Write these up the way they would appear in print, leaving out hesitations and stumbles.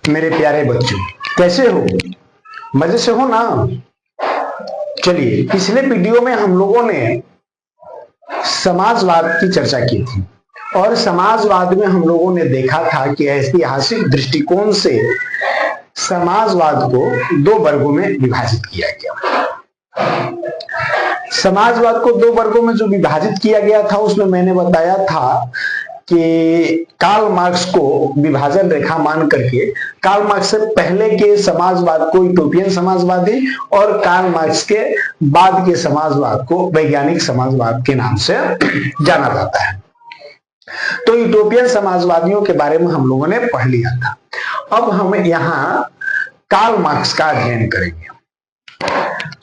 मेरे प्यारे बच्चों, कैसे हो? मजे से हो ना? चलिए, पिछले वीडियो में हम लोगों ने समाजवाद की चर्चा की थी और समाजवाद में हम लोगों ने देखा था कि ऐतिहासिक दृष्टिकोण से समाजवाद को दो वर्गों में विभाजित किया गया। समाजवाद को दो वर्गों में जो विभाजित किया गया था उसमें मैंने बताया था कि कार्ल मार्क्स को विभाजन रेखा मान करके कार्ल मार्क्स से पहले के समाजवाद को यूटोपियन समाजवादी और कार्ल मार्क्स के बाद के समाजवाद को वैज्ञानिक समाजवाद के नाम से जाना जाता है। तो यूटोपियन समाजवादियों के बारे में हम लोगों ने पढ़ लिया था। अब हम यहाँ कार्ल मार्क्स का अध्ययन करेंगे।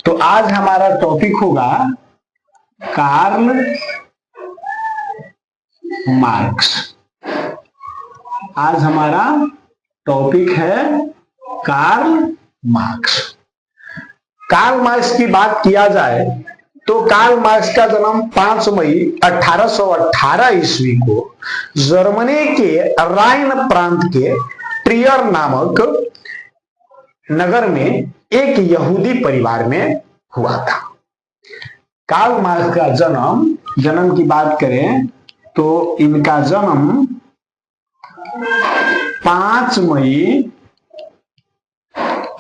तो आज हमारा टॉपिक होगा कार्ल मार्क्स। आज हमारा टॉपिक है कार्ल मार्क्स। कार्ल मार्क्स की बात किया जाए तो कार्ल मार्क्स का जन्म 5 मई 1818 ईस्वी को जर्मनी के राइन प्रांत के ट्रियर नामक नगर में एक यहूदी परिवार में हुआ था। कार्ल मार्क्स का जन्म की बात करें तो इनका जन्म 5 मई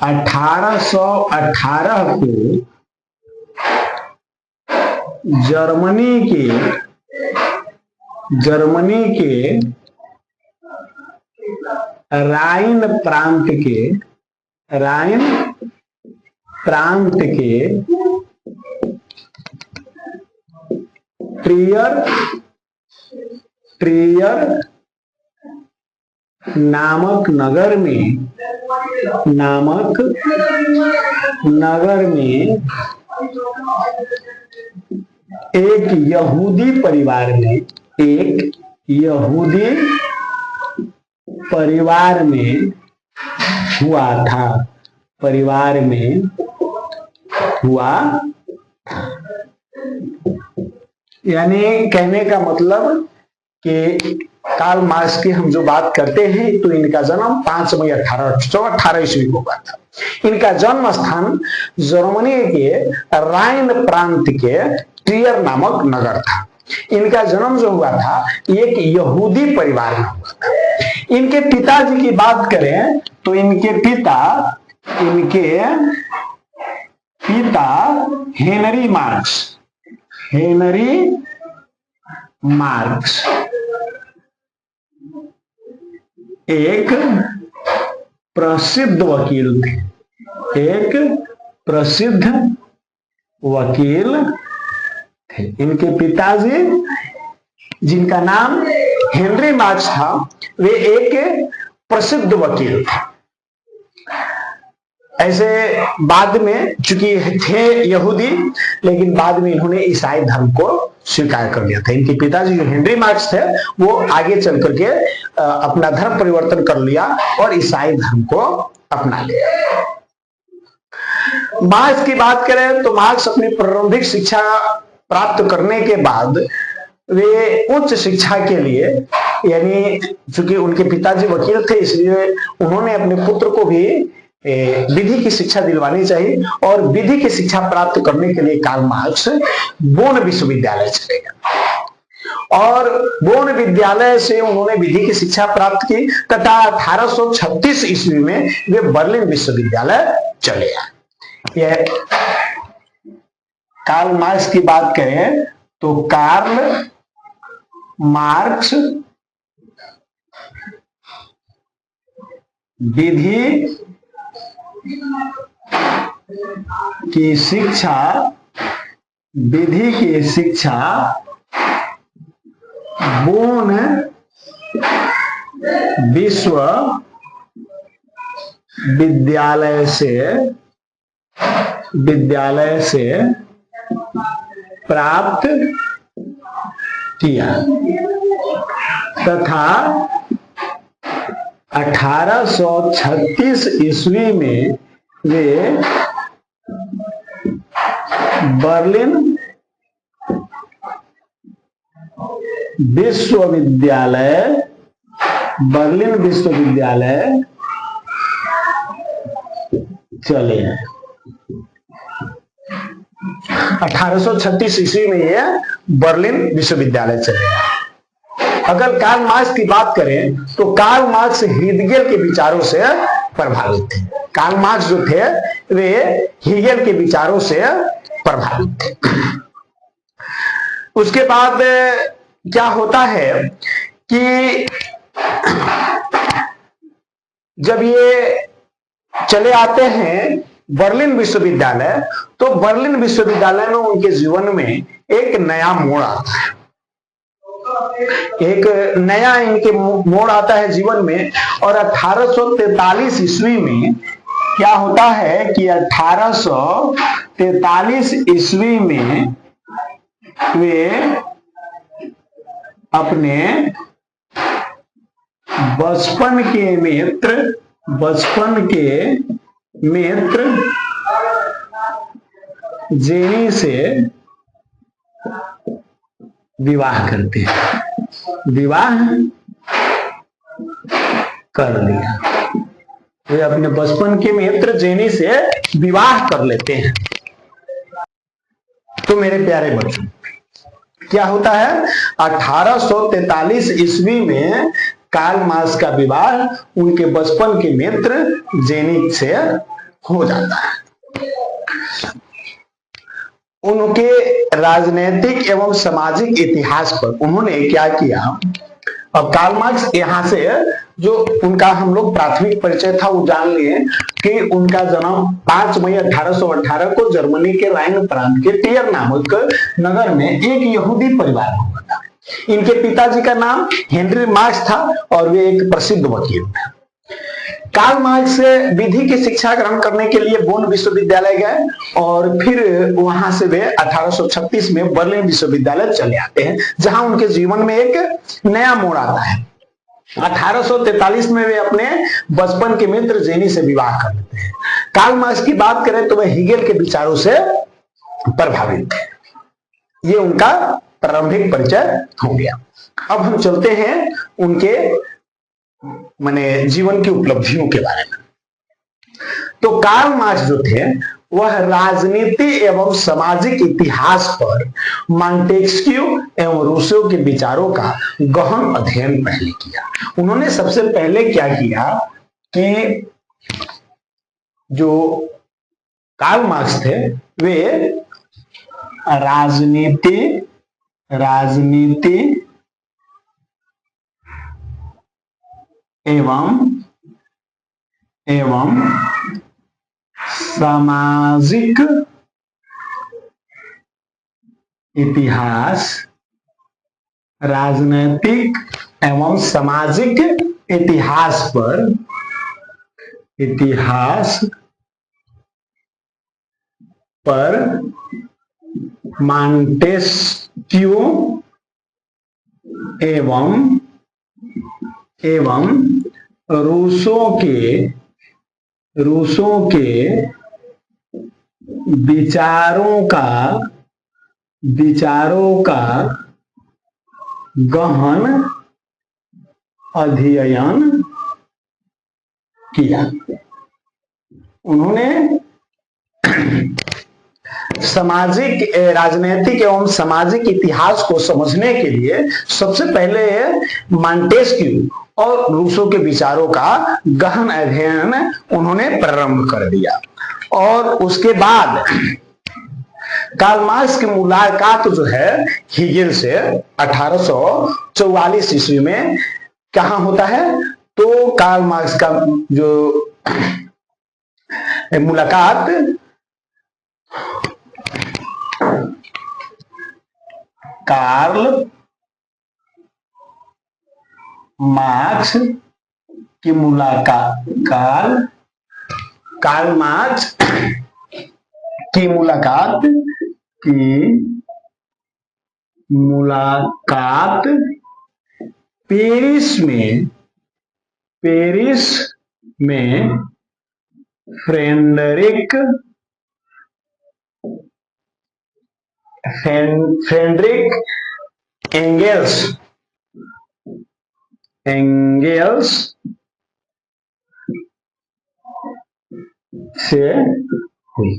1818 को जर्मनी के राइन प्रांत के ट्रियर नामक नगर में एक यहूदी परिवार में हुआ यानी कहने का मतलब कि कार्ल मार्क्स की हम जो बात करते हैं तो इनका जन्म 5 मई 1818 ईस्वी को हुआ था। इनका जन्म स्थान जर्मनी के राइन प्रांत के ट्रियर नामक नगर था। इनका जन्म जो हुआ था एक यहूदी परिवार में हुआ था। इनके पिताजी की बात करें तो इनके पिता हेनरी मार्क्स एक प्रसिद्ध वकील थे। इनके पिताजी जिनका नाम हेनरी मार्क्स था वे एक प्रसिद्ध वकील थे। ऐसे बाद में चूंकि थे यहूदी लेकिन बाद में इन्होंने ईसाई धर्म को स्वीकार कर लिया था। इनके पिताजी जो हेनरी मार्क्स थे वो आगे चल करके अपना धर्म परिवर्तन कर लिया और ईसाई धर्म को अपना लिया। मार्क्स की बात करें तो मार्क्स अपनी प्रारंभिक शिक्षा प्राप्त करने के बाद वे उच्च शिक्षा के लिए यानी चूंकि उनके पिताजी वकील थे इसलिए उन्होंने अपने पुत्र को भी विधि की शिक्षा दिलवानी चाहिए और विधि की शिक्षा प्राप्त करने के लिए कार्ल मार्क्स बोन विश्वविद्यालय चले गए और बोन विद्यालय से उन्होंने विधि की शिक्षा प्राप्त की तथा 1836 ईस्वी में वे बर्लिन विश्वविद्यालय चले आए। यह कार्ल मार्क्स की बात करें तो कार्ल मार्क्स विधि की शिक्षा बोन विश्वविद्यालय से प्राप्त किया तथा 1836 ईस्वी में वे बर्लिन विश्वविद्यालय चले आए। 1836 ईस्वी में ये बर्लिन विश्वविद्यालय चले आए। अगर कार्ल मार्क्स की बात करें तो कार्ल मार्क्स हीगेल के विचारों से प्रभावित थे। कार्ल मार्क्स जो थे वे हीगेल के विचारों से प्रभावित थे। उसके बाद क्या होता है कि जब ये चले आते हैं बर्लिन विश्वविद्यालय, तो बर्लिन विश्वविद्यालय में उनके जीवन में एक नया मोड़ आता है। एक नया इनके मोड़ आता है जीवन में। और 1843 ईस्वी में क्या होता है कि 1843 ईस्वी में वे अपने बचपन के मित्र जेनी से विवाह करते हैं। विवाह कर लिया, वे अपने बचपन के मित्र जेनी से विवाह कर लेते हैं। तो मेरे प्यारे बच्चों, क्या होता है, 1843 ईस्वी में कार्ल मार्क्स का विवाह उनके बचपन के मित्र जेनी से हो जाता है। उनके राजनीतिक एवं सामाजिक इतिहास पर उन्होंने क्या किया। अब कार्ल मार्क्स यहां से जो उनका हम लोग प्राथमिक परिचय था वो जान लिए कि उनका जन्म 5 मई 1818 को जर्मनी के राइन प्रांत के टियर नामक नगर में एक यहूदी परिवार में हुआ था। इनके पिताजी का नाम हेनरी मार्क्स था और वे एक प्रसिद्ध वकील थे। कार्ल मार्क्स विधि की शिक्षा ग्रहण करने के लिए बोन विश्वविद्यालय गए और फिर वहां से वे 1836 में बर्लिन विश्वविद्यालय चले आते हैं, जहां उनके जीवन में एक नया मोड़ आता है। 1843 में वे अपने बचपन के मित्र जेनी से विवाह कर लेते हैं। कार्ल मार्क्स की बात करें तो वे हीगेल के विचारों से प्रभावित थे। ये उनका प्रारंभिक परिचय हो गया। अब हम चलते हैं उनके माने जीवन की उपलब्धियों के बारे में। तो कार्ल मार्क्स जो थे वह राजनीति एवं सामाजिक इतिहास पर मॉन्टेस्क्यू एवं रूसो के विचारों का गहन अध्ययन पहले किया। उन्होंने सबसे पहले क्या किया कि जो कार्ल मार्क्स थे वे राजनीति एवं सामाजिक इतिहास, राजनैतिक एवं सामाजिक इतिहास पर मॉन्टेस्क्यू एवं रूसो के विचारों का गहन अध्ययन किया। उन्होंने सामाजिक, राजनीतिक एवं सामाजिक इतिहास को समझने के लिए सबसे पहले मॉन्टेस्क्यू और रूसो के विचारों का गहन अध्ययन उन्होंने प्रारंभ कर दिया। और उसके बाद कार्ल मार्क्स की मुलाकात जो है हीगेल से 1844 ईस्वी में कहां होता है, तो कार्ल मार्क्स का जो मुलाकात कार्ल मार्क्स की मुलाकात पेरिस में फ्रेडरिक एंगेल्स से हुई।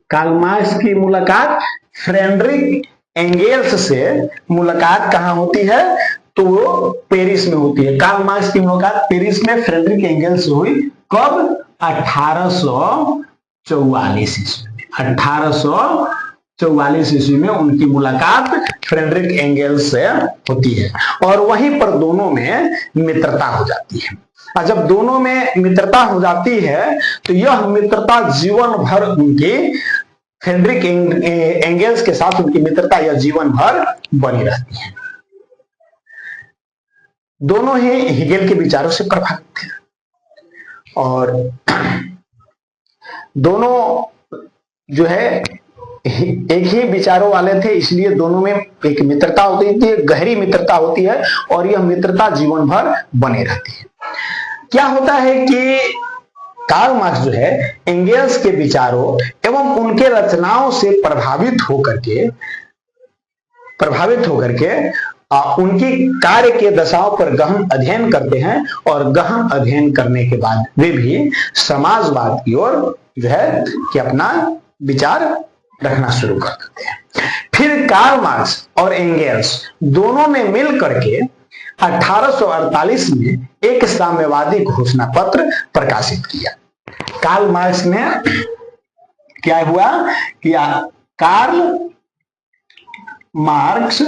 कार्ल मार्क्स की मुलाकात फ्रेडरिक एंगेल्स से मुलाकात कहाँ होती है? तो वो पेरिस में होती है। कार्ल मार्क्स की मुलाकात पेरिस में फ्रेडरिक एंगेल्स से हुई। कब? 1844 ईस्वी में। 1844 ईस्वी में उनकी मुलाकात फ्रेडरिक एंगेल्स से होती है और वहीं पर दोनों में मित्रता हो जाती है। और जब दोनों में मित्रता हो जाती है तो यह मित्रता जीवन भर उनकी, फ्रेडरिक एंगेल्स के साथ उनकी मित्रता यह जीवन भर बनी रहती है। दोनों ही हेगेल के विचारों से प्रभावित थे और दोनों जो है एक ही विचारों वाले थे, इसलिए दोनों में एक मित्रता होती थी, गहरी मित्रता होती है और यह मित्रता जीवन भर बनी रहती है। क्या होता है कि कार्ल मार्क्स जो है एंगेल्स के विचारों एवं उनके रचनाओं से प्रभावित होकर के उनकी कार्य के दशाओं पर गहन अध्ययन करते हैं और गहन अध्ययन करने के बाद वे भी समाजवाद की ओर जो है कि अपना विचार रखना शुरू कर देते हैं। फिर कार्ल मार्क्स और एंगेल्स दोनों ने मिल करके 1848 में एक साम्यवादी घोषणा पत्र प्रकाशित किया। कार्ल मार्क्स ने क्या हुआ कि कार्ल मार्क्स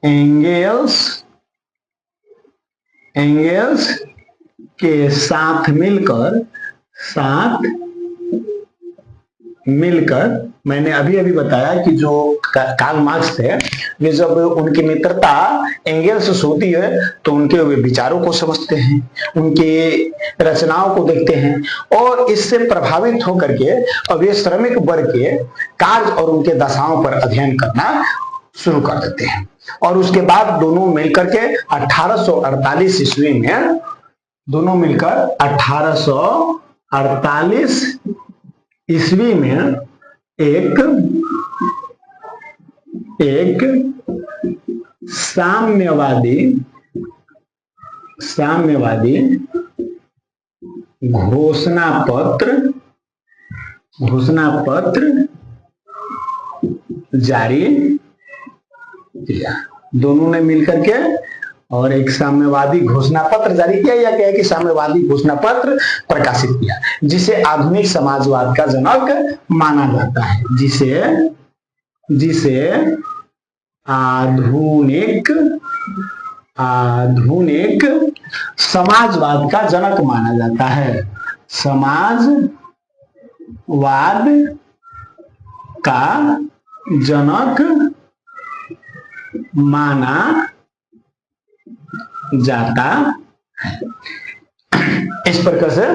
एंगेल्स के साथ मिलकर मैंने अभी बताया कि जो कार्ल मार्क्स थे वे जब उनकी मित्रता एंगेल्स से होती है तो उनके विचारों को समझते हैं, उनके रचनाओं को देखते हैं और इससे प्रभावित होकर के अब ये श्रमिक वर्ग के कार्य और उनके दशाओं पर अध्ययन करना शुरू कर देते हैं। और उसके बाद दोनों मिलकर के 1848 ईस्वी में दोनों मिलकर 1848 ईस्वी में एक साम्यवादी घोषणा पत्र जारी किया। दोनों ने मिलकर के और एक साम्यवादी घोषणा पत्र जारी किया या क्या कि साम्यवादी घोषणा पत्र प्रकाशित किया जिसे आधुनिक समाजवाद का जनक माना जाता है, जिसे आधुनिक समाजवाद का जनक माना जाता है। समाजवाद का जनक माना जाता है। इस प्रकार से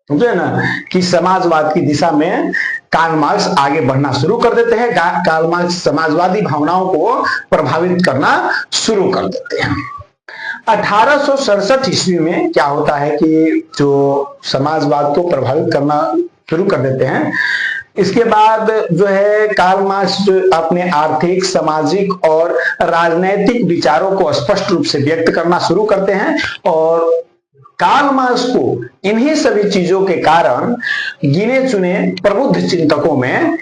समझे ना कि समाजवाद की दिशा में कार्ल मार्क्स आगे बढ़ना शुरू कर देते हैं। कार्ल मार्क्स समाजवादी भावनाओं को प्रभावित करना शुरू कर देते हैं। 1867 ईस्वी में क्या होता है कि जो समाजवाद को प्रभावित करना शुरू कर देते हैं, इसके बाद जो है कार्ल मार्क्स अपने आर्थिक, सामाजिक और राजनैतिक विचारों को स्पष्ट रूप से व्यक्त करना शुरू करते हैं और कार्ल मार्क्स को इन्हीं सभी चीजों के कारण गिने चुने प्रबुद्ध चिंतकों में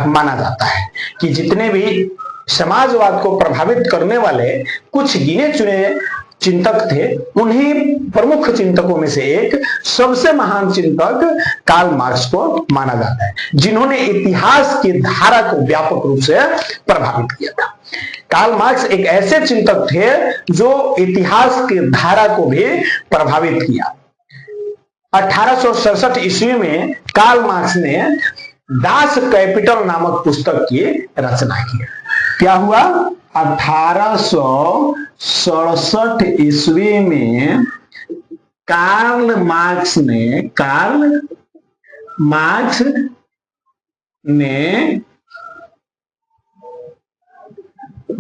माना जाता है कि जितने भी समाजवाद को प्रभावित करने वाले कुछ गिने चुने चिंतक थे, उन्हीं प्रमुख चिंतकों में से एक सबसे महान चिंतक कार्ल मार्क्स को माना जाता है, जिन्होंने इतिहास की धारा को व्यापक रूप से प्रभावित किया था। कार्ल मार्क्स एक ऐसे चिंतक थे जो इतिहास की धारा को भी प्रभावित किया। 1867 ईस्वी में कार्ल मार्क्स ने दास कैपिटल नामक पुस्तक की रचना की। क्या हुआ? 1867 ईस्वी में कार्ल मार्क्स ने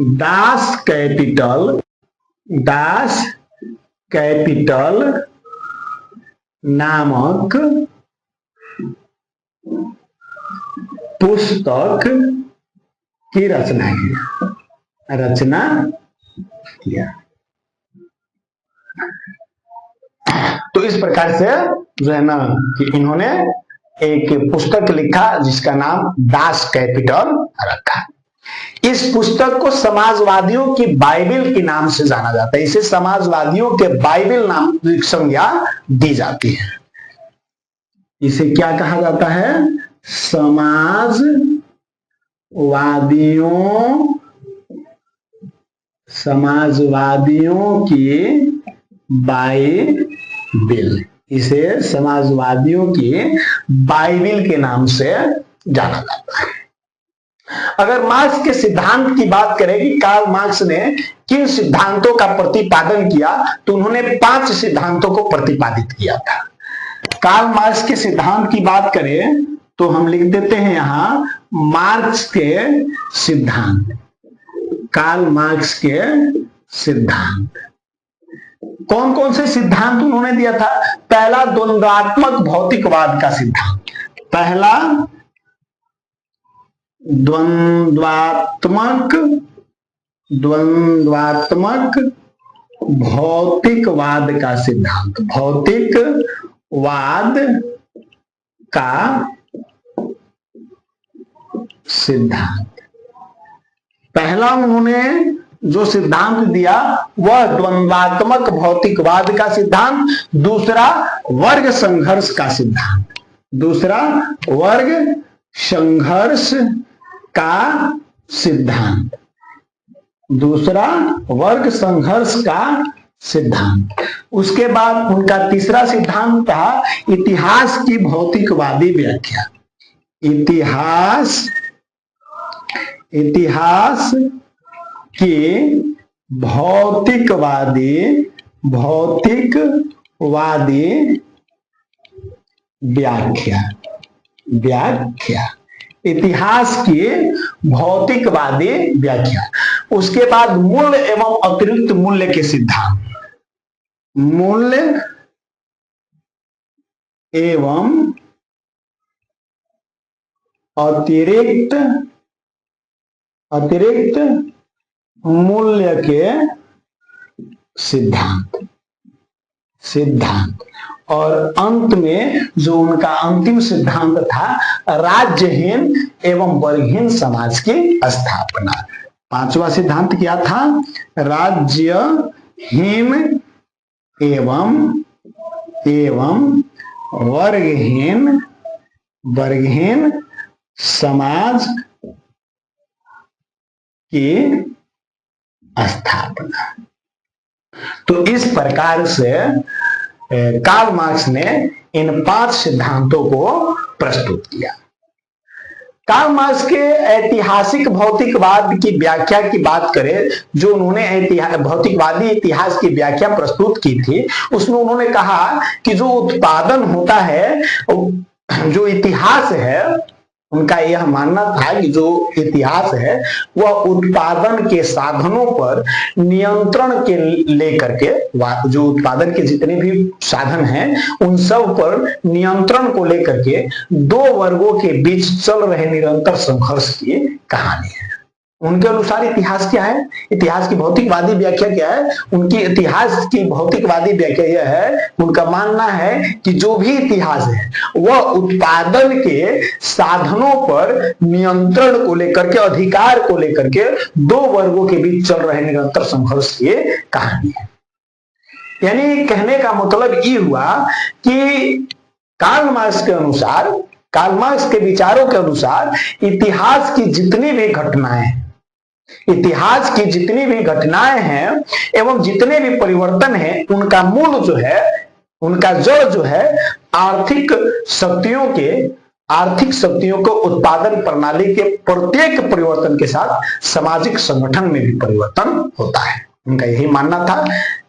दास कैपिटल नामक पुस्तक की रचना किया। तो इस प्रकार से जो है ना कि इन्होंने एक पुस्तक लिखा जिसका नाम दास कैपिटल रखा। इस पुस्तक को समाजवादियों की बाइबिल के नाम से जाना जाता है। इसे समाजवादियों के बाइबिल नाम संज्ञा दी जाती है। इसे क्या कहा जाता है? समाजवादियों की बाइबिल। इसे समाजवादियों की बाइबिल के नाम से जाना जाता है। अगर मार्क्स के सिद्धांत की बात करें कि कार्ल मार्क्स ने किन सिद्धांतों का प्रतिपादन किया, तो उन्होंने 5 सिद्धांतों को प्रतिपादित किया था। कार्ल मार्क्स के सिद्धांत की बात करें तो हम लिख देते हैं यहां मार्क्स के सिद्धांत। कार्ल मार्क्स के सिद्धांत कौन कौन से सिद्धांत उन्होंने दिया था? पहला द्वंद्वात्मक भौतिकवाद का सिद्धांत। पहला द्वंद्वात्मक भौतिकवाद का सिद्धांत। भौतिकवाद का सिद्धांत पहला उन्होंने जो सिद्धांत दिया वह द्वंद्वात्मक भौतिकवाद का सिद्धांत। दूसरा वर्ग संघर्ष का सिद्धांत। दूसरा वर्ग संघर्ष का सिद्धांत। दूसरा वर्ग संघर्ष का सिद्धांत। उसके बाद उनका तीसरा सिद्धांत था इतिहास की भौतिकवादी व्याख्या। इतिहास की भौतिकवादी व्याख्या। इतिहास की भौतिकवादी व्याख्या। उसके बाद मूल्य एवं अतिरिक्त मूल्य के सिद्धांत। मूल्य एवं अतिरिक्त मूल्य के सिद्धांत। और अंत में जो उनका अंतिम सिद्धांत था राज्यहीन एवं वर्गहीन समाज की स्थापना। 5वां सिद्धांत क्या था? राज्यहीन एवं वर्गहीन समाज की स्थापना। तो इस प्रकार से कार्ल मार्क्स ने इन 5 सिद्धांतों को प्रस्तुत किया। कार्ल मार्क्स के ऐतिहासिक भौतिकवाद की व्याख्या की बात करें, जो उन्होंने भौतिकवादी इतिहास की व्याख्या प्रस्तुत की थी, उसमें उन्होंने कहा कि जो उत्पादन होता है, जो इतिहास है, उनका यह मानना था कि जो इतिहास है वह उत्पादन के साधनों पर नियंत्रण के लेकर के, जो उत्पादन के जितने भी साधन हैं उन सब पर नियंत्रण को लेकर के 2 वर्गों के बीच चल रहे निरंतर संघर्ष की कहानी है। उनके अनुसार इतिहास क्या है? इतिहास की भौतिकवादी व्याख्या क्या है? उनकी इतिहास की भौतिकवादी व्याख्या यह है, उनका मानना है कि जो भी इतिहास है वह उत्पादन के साधनों पर नियंत्रण को लेकर के, अधिकार को लेकर के 2 वर्गों के बीच चल रहे निरंतर संघर्ष की कहानी है। यानी कहने का मतलब ये हुआ कि कार्ल मार्क्स के अनुसार, कार्ल मार्क्स के विचारों के अनुसार इतिहास की जितनी भी घटनाएं हैं एवं जितने भी परिवर्तन हैं, उनका मूल जो है, उनका जड़ जो है आर्थिक शक्तियों को उत्पादन प्रणाली के प्रत्येक परिवर्तन के साथ सामाजिक संगठन में भी परिवर्तन होता है। उनका यही मानना था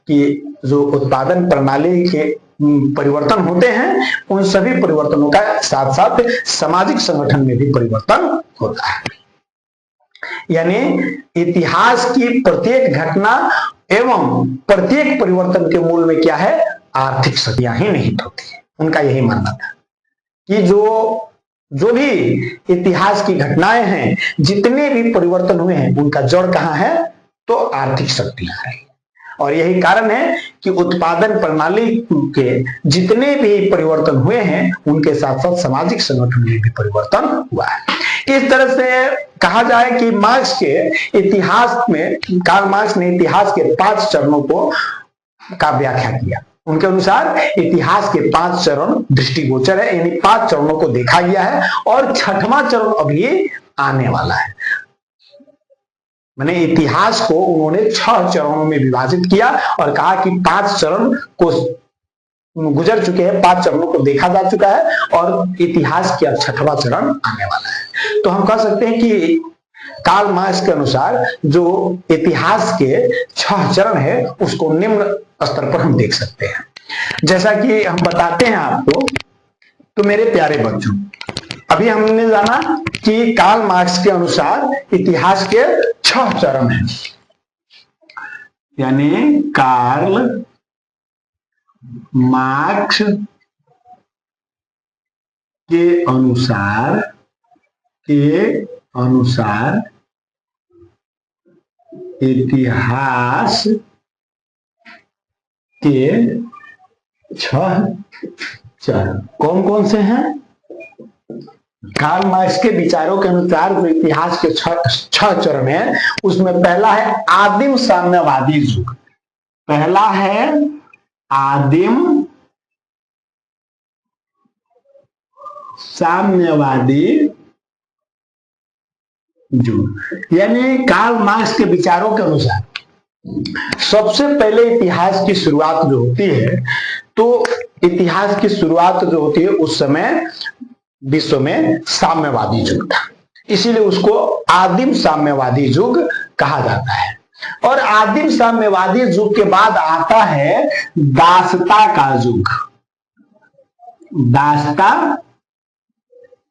कि जो उत्पादन प्रणाली के परिवर्तन होते हैं, उन सभी परिवर्तनों का साथ साथ सामाजिक संगठन में भी परिवर्तन होता है। यानी इतिहास की प्रत्येक घटना एवं प्रत्येक परिवर्तन के मूल में क्या है? आर्थिक शक्तियां ही निहित होती है। उनका यही मानना था कि जो भी इतिहास की घटनाएं हैं, जितने भी परिवर्तन हुए हैं, उनका जड़ कहां है? तो आर्थिक शक्तियां हैं। और यही कारण है कि उत्पादन प्रणाली के जितने भी परिवर्तन हुए हैं उनके साथ साथ सामाजिक संगठन में भी परिवर्तन हुआ है। इस तरह से कहा जाए कि मार्क्स के इतिहास में, कार्ल मार्क्स ने इतिहास के 5 चरणों का व्याख्या किया। उनके अनुसार इतिहास के 5 चरण दृष्टिगोचर है, यानी 5 चरणों को देखा गया है और 6वां चरण अभी आने वाला है। मैंने इतिहास को उन्होंने 6 चरणों में विभाजित किया और कहा कि 5 चरण को गुजर चुके हैं, 5 चरणों को देखा जा चुका है और इतिहास के अब 6वां चरण आने वाला है। तो हम कह सकते हैं कि कार्ल मार्क्स के अनुसार जो इतिहास के 6 चरण है उसको निम्न स्तर पर हम देख सकते हैं। जैसा कि हम बताते हैं आपको, तो मेरे प्यारे बच्चों, अभी हमने जाना कि कार्ल मार्क्स के अनुसार इतिहास के 6 चरण हैं, यानी कार्ल मार्क्स के अनुसार इतिहास के 6 चरण कौन कौन से हैं? कार्ल मार्क्स के विचारों के अनुसार जो इतिहास के 6 चरण है उसमें पहला है आदिम साम्यवादी युग। पहला है आदिम साम्यवादी युग, यानी कार्ल मार्क्स के विचारों के अनुसार सबसे पहले इतिहास की शुरुआत जो होती है, तो इतिहास की शुरुआत जो होती है उस समय विश्व में साम्यवादी युग था, इसीलिए उसको आदिम साम्यवादी युग कहा जाता है। और आदिम साम्यवादी युग के बाद आता है दासता का युग। दासता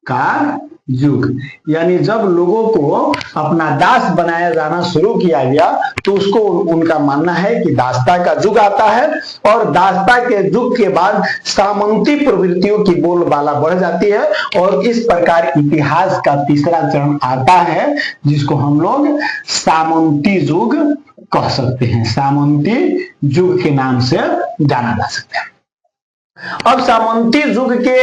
का युग, यानी जब लोगों को अपना दास बनाया जाना शुरू किया गया तो उसको उनका मानना है कि दासता का युग आता है। और दासता के युग के बाद सामंती प्रवृत्तियों की बोलबाला बढ़ जाती है और इस प्रकार इतिहास का तीसरा चरण आता है जिसको हम लोग सामंती युग कह सकते हैं। सामंती युग के नाम से जाना जा सकता है। अब सामंती युग के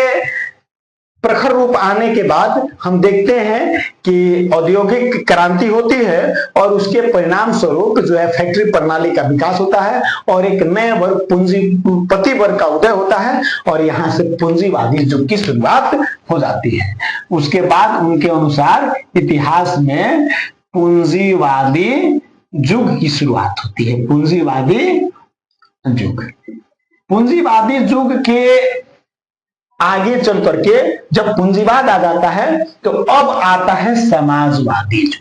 प्रखर रूप आने के बाद हम देखते हैं कि औद्योगिक क्रांति होती है और उसके परिणाम स्वरूप जो है फैक्ट्री प्रणाली का विकास होता है और एक नए वर्ग पूंजीपति वर्ग का उदय होता है और यहां से पूंजीवादी युग की शुरुआत हो जाती है। उसके बाद उनके अनुसार इतिहास में पूंजीवादी युग की शुरुआत होती है। पूंजीवादी युग, पूंजीवादी युग के आगे चल करके जब पूंजीवाद आ जाता है तो अब आता है समाजवादी युग।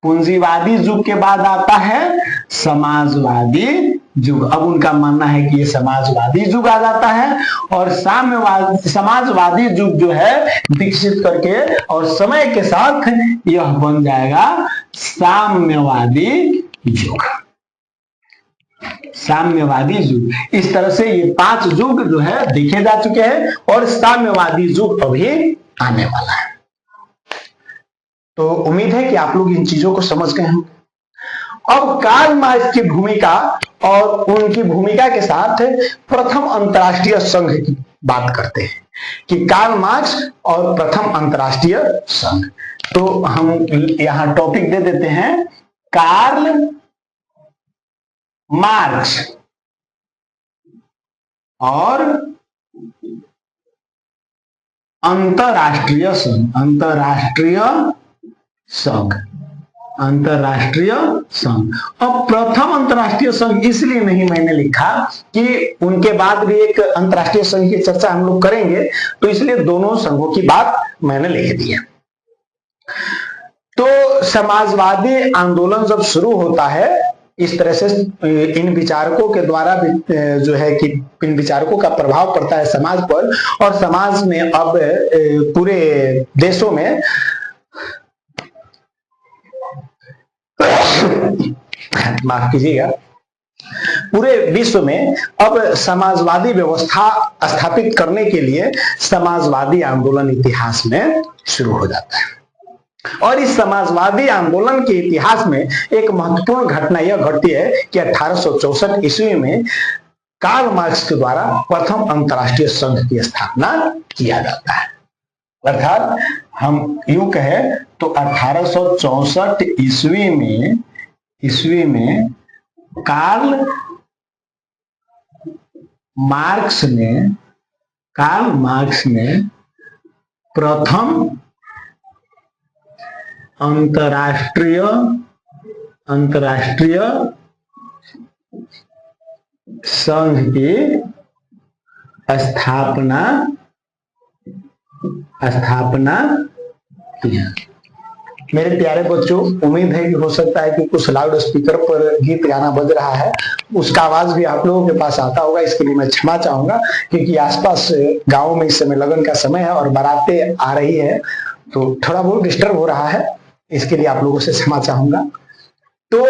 पूंजीवादी युग के बाद आता है समाजवादी युग। अब उनका मानना है कि ये समाजवादी युग आ जाता है और समाजवादी युग जो है विकसित करके और समय के साथ यह बन जाएगा साम्यवादी युग। साम्यवादी युग। इस तरह से ये 5 युग जो है देखे जा चुके हैं और साम्यवादी युग अभी आने वाला है। तो उम्मीद है कि आप लोग इन चीजों को समझ गए हैं। अब कार्ल मार्क्स की भूमिका और उनकी भूमिका के साथ प्रथम अंतरराष्ट्रीय संघ की बात करते हैं कि कार्ल मार्क्स और प्रथम अंतरराष्ट्रीय संघ। तो हम यहां टॉपिक दे देते हैं कार्ल मार्क्स और अंतरराष्ट्रीय संघ। अंतरराष्ट्रीय संघ, अंतरराष्ट्रीय संघ। अब प्रथम अंतरराष्ट्रीय संघ इसलिए नहीं मैंने लिखा कि उनके बाद भी एक अंतरराष्ट्रीय संघ की चर्चा हम लोग करेंगे, तो इसलिए दोनों संघों की बात मैंने लिख दी है। तो समाजवादी आंदोलन जब शुरू होता है, इस तरह से इन विचारकों के द्वारा जो है कि इन विचारकों का प्रभाव पड़ता है समाज पर और समाज में अब पूरे देशों में माफ कीजिएगा, पूरे विश्व में अब समाजवादी व्यवस्था स्थापित करने के लिए समाजवादी आंदोलन इतिहास में शुरू हो जाता है। और इस समाजवादी आंदोलन के इतिहास में एक महत्वपूर्ण घटना यह घटती है कि 1864 ईस्वी में कार्ल मार्क्स के द्वारा प्रथम अंतरराष्ट्रीय संघ की स्थापना किया जाता है। अर्थात हम यूं कहें तो 1864 ईस्वी में कार्ल मार्क्स ने प्रथम अंतरराष्ट्रीय संघ की स्थापना की। मेरे प्यारे बच्चों, उम्मीद है कि हो सकता है कि कुछ लाउड स्पीकर पर गीत गाना बज रहा है, उसका आवाज भी आप लोगों के पास आता होगा। इसके लिए मैं क्षमा चाहूंगा, क्योंकि आसपास गांव में इस समय लगन का समय है और बारातें आ रही है, तो थोड़ा बहुत डिस्टर्ब हो रहा है। इसके लिए आप लोगों से क्षमा चाहूंगा। तो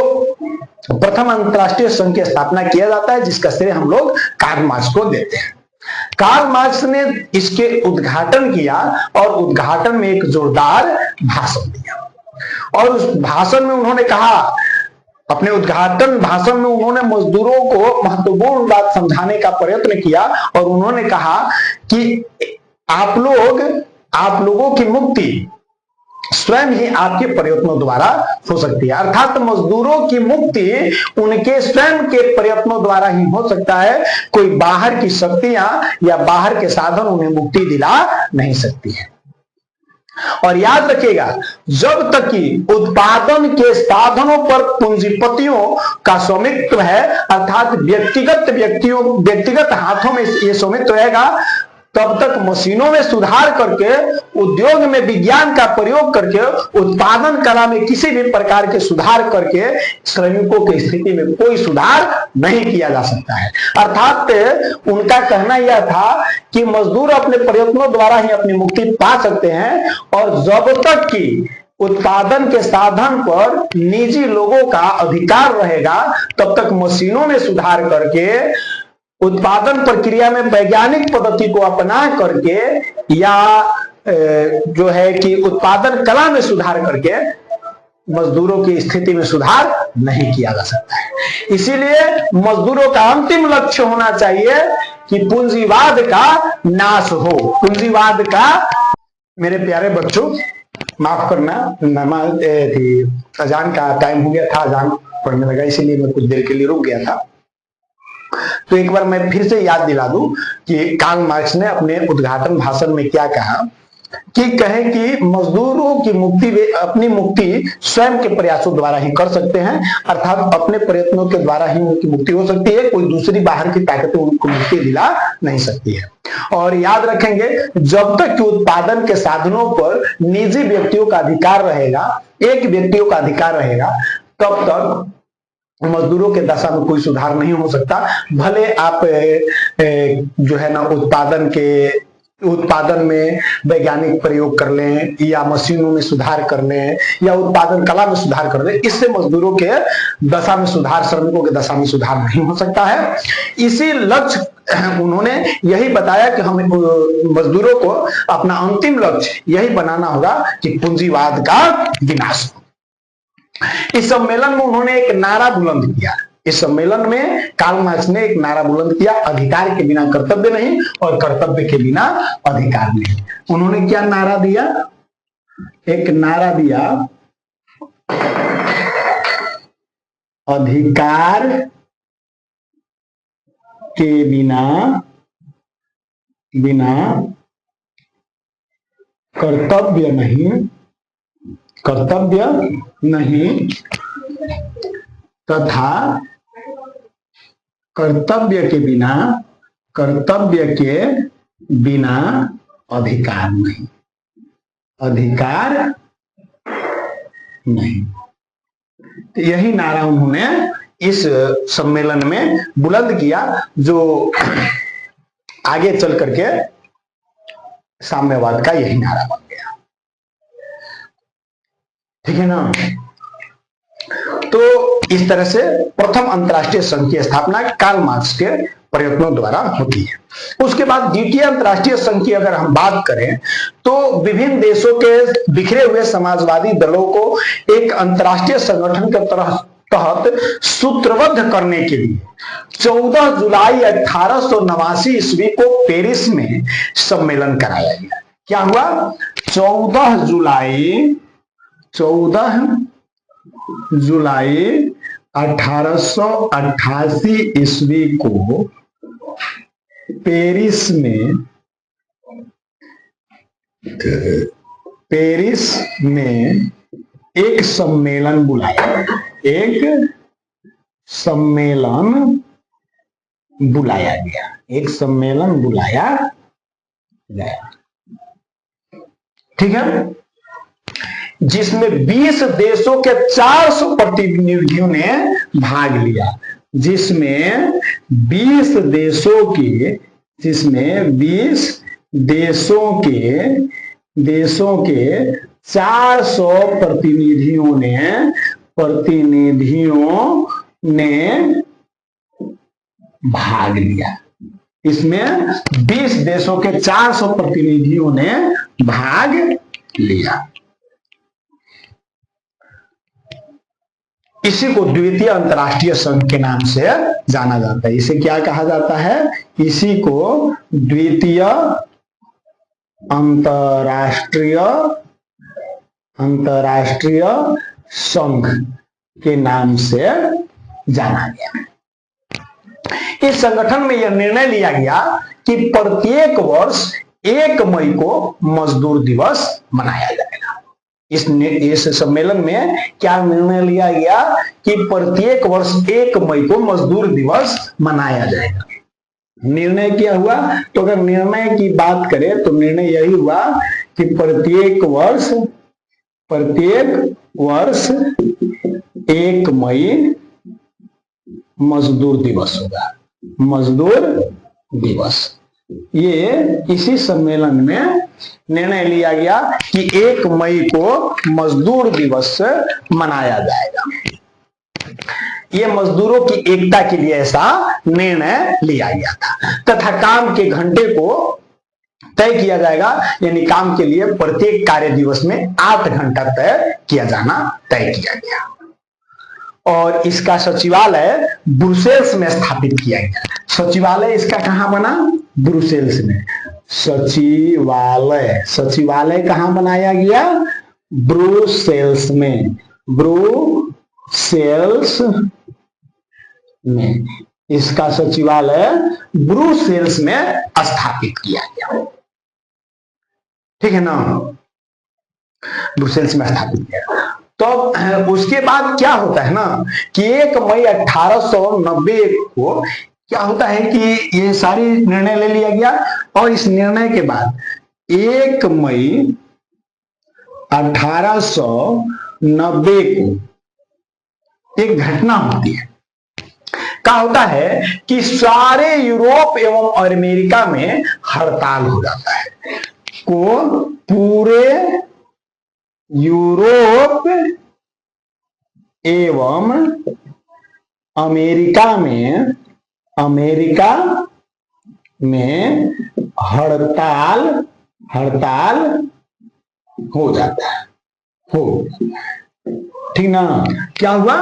प्रथम अंतरराष्ट्रीय संघ की स्थापना किया जाता है, जिसका श्रेय हम लोग कार्ल मार्क्स को देते हैं। कार्ल मार्क्स ने इसके उद्घाटन किया और उद्घाटन में एक जोरदार भाषण दिया और उस भाषण में उन्होंने कहा, अपने उद्घाटन भाषण में उन्होंने मजदूरों को महत्वपूर्ण बात समझाने का प्रयत्न किया और उन्होंने कहा कि आप लोगों की मुक्ति स्वयं ही आपके प्रयत्नों द्वारा हो सकती है। अर्थात मजदूरों की मुक्ति उनके स्वयं के प्रयत्नों द्वारा ही हो सकता है। कोई बाहर की शक्तियां या बाहर के साधन उन्हें मुक्ति दिला नहीं सकती है। और याद रखिएगा, जब तक कि उत्पादन के साधनों पर पूंजीपतियों का स्वामित्व है, अर्थात व्यक्तिगत हाथों में ये स्वामित्व रहेगा, तब तक मशीनों में सुधार करके, उद्योग में विज्ञान का प्रयोग करके, उत्पादन कला में किसी भी प्रकार के सुधार करके श्रमिकों की स्थिति में कोई सुधार नहीं किया जा सकता है। अर्थात उनका कहना यह था कि मजदूर अपने प्रयत्नों द्वारा ही अपनी मुक्ति पा सकते हैं, और जब तक कि उत्पादन के साधन पर निजी लोगों का अधिकार रहेगा, तब तक मशीनों में सुधार करके, उत्पादन प्रक्रिया में वैज्ञानिक पद्धति को अपना करके, या जो है कि उत्पादन कला में सुधार करके मजदूरों की स्थिति में सुधार नहीं किया जा सकता है। इसीलिए मजदूरों का अंतिम लक्ष्य होना चाहिए कि पूंजीवाद का नाश हो। पूंजीवाद का, मेरे प्यारे बच्चों माफ करना, नमाज अजान का टाइम हो गया था, अजान पढ़ने लगा, इसीलिए मैं कुछ देर के लिए रुक गया था। तो एक बार मैं फिर से याद दिला दूं कि कार्ल मार्क्स ने अपने उद्घाटन भाषण में क्या कहा, कि कहे कि मजदूरों की मुक्ति वे अपनी मुक्ति स्वयं के प्रयासों द्वारा ही कर सकते हैं, अर्थात अपने प्रयत्नों के द्वारा ही उनकी मुक्ति हो सकती है। कोई दूसरी बाहर की ताकतें उनको मुक्ति दिला नहीं सकती है। और याद रखेंगे, जब तक कि उत्पादन के साधनों पर निजी व्यक्तियों का अधिकार रहेगा, एक व्यक्तियों का अधिकार रहेगा, तब तक मजदूरों के दशा में कोई सुधार नहीं हो सकता। भले आप जो है ना उत्पादन में वैज्ञानिक प्रयोग कर लें, या मशीनों में सुधार कर लें, या उत्पादन कला में सुधार कर लें, इससे मजदूरों के दशा में सुधार, श्रमिकों के दशा में सुधार नहीं हो सकता है। इसी लक्ष्य उन्होंने यही बताया कि हमें मजदूरों को अपना अंतिम लक्ष्य यही बनाना होगा कि पूंजीवाद का विनाश। इस सम्मेलन में उन्होंने एक नारा बुलंद किया। इस सम्मेलन में कार्ल मार्क्स ने एक नारा बुलंद किया, अधिकार के बिना कर्तव्य नहीं और कर्तव्य के बिना अधिकार नहीं। उन्होंने क्या नारा दिया? एक नारा दिया, अधिकार के बिना कर्तव्य नहीं तथा कर्तव्य के बिना अधिकार नहीं। तो यही नारा उन्होंने इस सम्मेलन में बुलंद किया, जो आगे चल करके साम्यवाद का यही नारा बन गया। ठीक है ना? तो इस तरह से प्रथम अंतरराष्ट्रीय संघ की स्थापना कार्ल मार्क्स के प्रयत्नों द्वारा होती है। उसके बाद द्वितीय अंतर्राष्ट्रीय संघ की अगर हम बात करें तो विभिन्न देशों के बिखरे हुए समाजवादी दलों को एक अंतर्राष्ट्रीय संगठन के तहत सूत्रबद्ध करने के लिए 14 जुलाई 1889 ईस्वी को पेरिस में सम्मेलन कराया गया। क्या हुआ? 14 जुलाई 1888 ईस्वी को पेरिस में एक सम्मेलन बुलाया गया। ठीक है, जिसमें 20 देशों के 400 प्रतिनिधियों ने भाग लिया। जिसमें 20 देशों के 400 प्रतिनिधियों ने भाग लिया। इसमें 20 देशों के 400 प्रतिनिधियों ने भाग लिया। इसी को द्वितीय अंतर्राष्ट्रीय संघ के नाम से जाना जाता है। इसे क्या कहा जाता है? इसी को द्वितीय अंतर्राष्ट्रीय संघ के नाम से जाना गया। इस संगठन में यह निर्णय लिया गया कि प्रत्येक वर्ष 1 मई को मजदूर दिवस मनाया जाएगा। इस सम्मेलन में क्या निर्णय लिया गया कि प्रत्येक वर्ष 1 मई को मजदूर दिवस मनाया जाएगा। निर्णय क्या हुआ? तो अगर निर्णय की बात करें तो निर्णय यही हुआ कि प्रत्येक वर्ष 1 मई मजदूर दिवस होगा। मजदूर दिवस ये इसी सम्मेलन में निर्णय लिया गया कि 1 मई को मजदूर दिवस मनाया जाएगा। ये मजदूरों की एकता के लिए ऐसा निर्णय लिया गया था। तथा काम के घंटे को तय किया जाएगा, यानी काम के लिए प्रत्येक कार्य दिवस में 8 घंटा तय किया गया। और इसका सचिवालय ब्रुसेल्स में स्थापित किया गया। सचिवालय इसका कहां बना? ब्रुसेल्स में। सचिवालय कहां बनाया गया? ब्रुसेल्स में। इसका सचिवालय ब्रुसेल्स में स्थापित किया गया। ठीक है ना? ब्रुसेल्स में स्थापित किया। तो उसके बाद क्या होता है ना कि 1 मई 1890 को क्या होता है कि ये सारी निर्णय ले लिया गया। और इस निर्णय के बाद 1 मई 1890 को एक घटना होती है। क्या होता है कि सारे यूरोप एवं अमेरिका में हड़ताल हो जाता है। पूरे यूरोप एवं अमेरिका में हड़ताल हो जाता है। ठीक ना? क्या हुआ?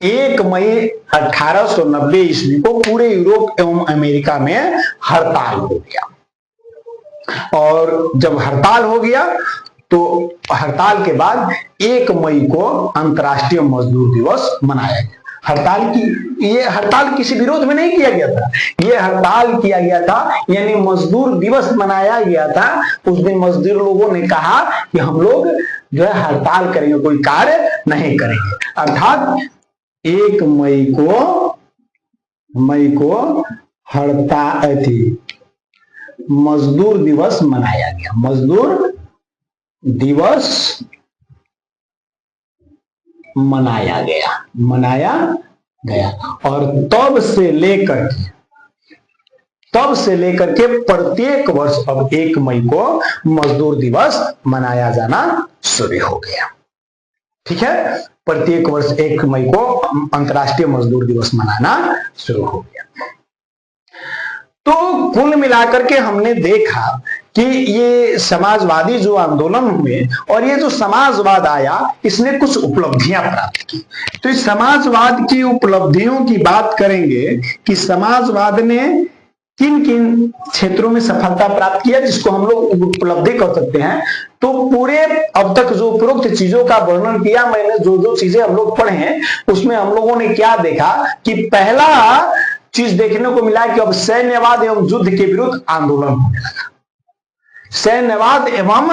1 मई 1890 ईस्वी को पूरे यूरोप एवं अमेरिका में हड़ताल हो गया। और जब हड़ताल हो गया तो हड़ताल के बाद 1 मई को अंतर्राष्ट्रीय मजदूर दिवस मनाया गया। ये हड़ताल किसी विरोध में नहीं किया गया था। ये हड़ताल किया गया था, यानी मजदूर दिवस मनाया गया था। उस दिन मजदूर लोगों ने कहा कि हम लोग जो है हड़ताल करेंगे, कोई कार्य नहीं करेंगे। अर्थात 1 मई को हड़ताल थी, मजदूर दिवस मनाया गया। मजदूर दिवस मनाया गया। और तब से लेकर के प्रत्येक वर्ष अब 1 मई को मजदूर दिवस मनाया जाना शुरू हो गया। ठीक है? प्रत्येक वर्ष 1 मई को अंतर्राष्ट्रीय मजदूर दिवस मनाना शुरू हो गया। तो कुल मिलाकर के हमने देखा कि ये समाजवादी जो आंदोलन हुए और ये जो समाजवाद आया, इसने कुछ उपलब्धियां प्राप्त की। तो इस समाजवाद की उपलब्धियों की बात करेंगे कि समाजवाद ने किन किन क्षेत्रों में सफलता प्राप्त किया, जिसको हम लोग उपलब्धि कर सकते हैं। तो पूरे अब तक जो उपरोक्त चीजों का वर्णन किया मैंने, जो जो चीजें हम लोग पढ़े हैं, उसमें हम लोगों ने क्या देखा कि पहला चीज देखने को मिला कि अब सैन्यवाद एवं युद्ध के विरुद्ध आंदोलन होने लगा। सैन्यवाद एवं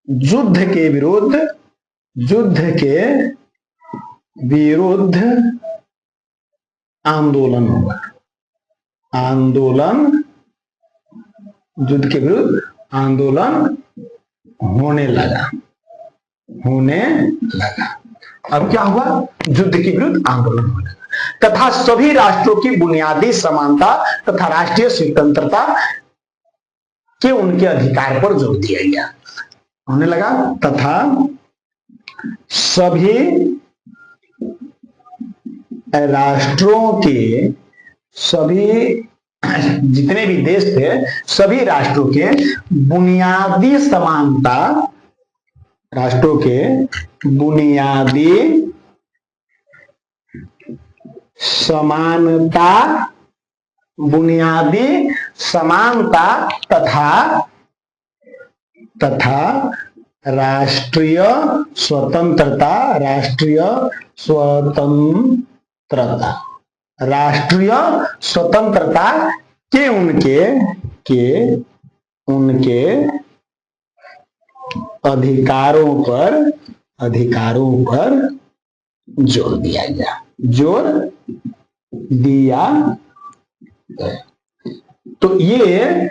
युद्ध के विरुद्ध आंदोलन होगा। युद्ध के विरुद्ध आंदोलन होने लगा। अब क्या हुआ? युद्ध के विरुद्ध आंदोलन होने लगा तथा सभी राष्ट्रों की बुनियादी समानता तथा राष्ट्रीय स्वतंत्रता के उनके अधिकार पर जोर दिया गया। होने लगा तथा सभी राष्ट्रों के, सभी जितने भी देश थे, सभी राष्ट्रों के बुनियादी समानता, राष्ट्रों के बुनियादी समानता तथा राष्ट्रीय स्वतंत्रता के उनके अधिकारों पर जोर दिया गया। तो ये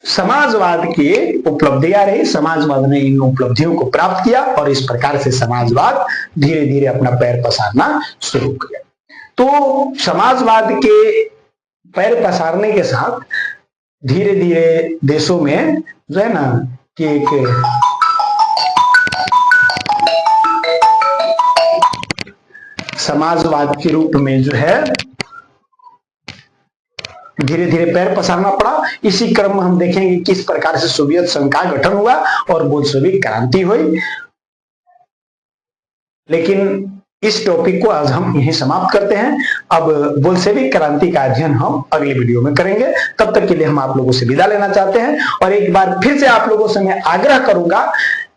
समाजवाद की उपलब्धियां रही। समाजवाद ने इन उपलब्धियों को प्राप्त किया और इस प्रकार से समाजवाद धीरे धीरे अपना पैर पसारना शुरू किया। तो समाजवाद के पैर पसारने के साथ धीरे धीरे देशों में जो है ना कि एक समाजवाद के रूप में जो है धीरे धीरे पैर पसारना पड़ा। इसी क्रम में हम देखेंगे किस प्रकार से सोवियत संघ का गठन हुआ और बोल्शेविक क्रांति हुई। लेकिन इस टॉपिक को आज हम यहीं समाप्त करते हैं। अब बोल्शेविक क्रांति का अध्ययन हम अगले वीडियो में करेंगे। तब तक के लिए हम आप लोगों से विदा लेना चाहते हैं और एक बार फिर से आप लोगों से मैं आग्रह करूंगा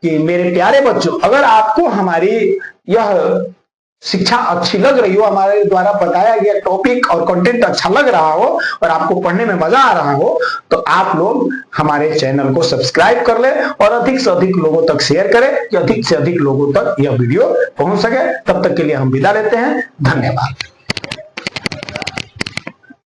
कि मेरे प्यारे बच्चों, अगर आपको हमारी यह शिक्षा अच्छी लग रही हो, हमारे द्वारा बताया गया टॉपिक और कंटेंट अच्छा लग रहा हो और आपको पढ़ने में मजा आ रहा हो, तो आप लोग हमारे चैनल को सब्सक्राइब कर ले और अधिक से अधिक लोगों तक शेयर करें कि अधिक से अधिक लोगों तक यह वीडियो पहुंच सके। तब तक के लिए हम विदा लेते हैं। धन्यवाद।